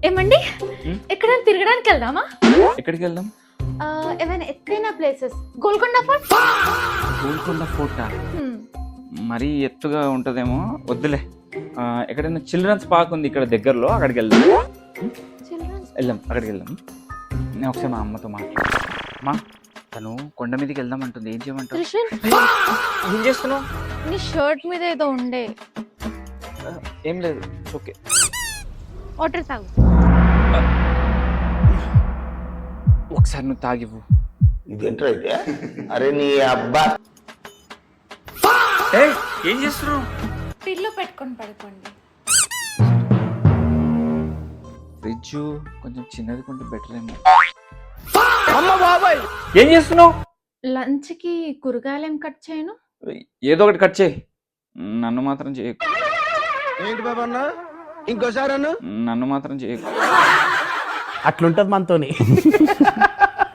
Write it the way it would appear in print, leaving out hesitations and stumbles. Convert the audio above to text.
ఏమండి హ్మ్? ఎక్కడైనా తిరగడానికి వెళ్దామా? ఎక్కడికి వెళ్దాం? ఏమైనా ఎత్తైన ప్లేసెస్, గోల్కొండ ఫోర్ట్. గోల్కొండ ఫోర్టా? మరీ ఎత్తుగా ఉంటదేమో, వద్దులే. ఎక్కడైనా చిల్డ్రన్స్ పార్క్ ఉంది ఇక్కడ దగ్గరలో, అక్కడికి వెళ్దాం. చిల్డ్రన్స్ వెళ్దాం, అక్కడికి వెళ్దాం. నేను ఒకసారి మా అమ్మతో మాట్లాడు. అమ్మా, తను కొండ మీదకి వెళ్దాం అంటుంది, ఏం చేయమంటావు? త్రిషుల్, ఏం చేస్తున్నావు? నీ షర్ట్ మీద ఏదో ఉండే. ఏం లేదు, ఓకే. వాటర్ తాగు. ఒకసారి నువ్వు తాగివ్వు. ఇదేంటైతే అరే నీ అబ్బా ఏం చేస్తున్నావు? పిల్లో పెట్టుకొని పడుకోండి. ఫ్రిడ్జ్ కొంచెం చిన్నది కొంచెం బెటర్ ఏమో. అమ్మ బాబాయ్, ఏం చేస్తున్నావు? లంచ్ కి కూరగాయలు ఏం కట్ చేయను? ఏదో ఒకటి కట్ చేయి, నన్ను మాత్రం చేయకు. ఏంటి బాబా అన్న ఇంకోసారి అన్న నన్ను మాత్రం చేయకు. అట్లుంటది మనతోని.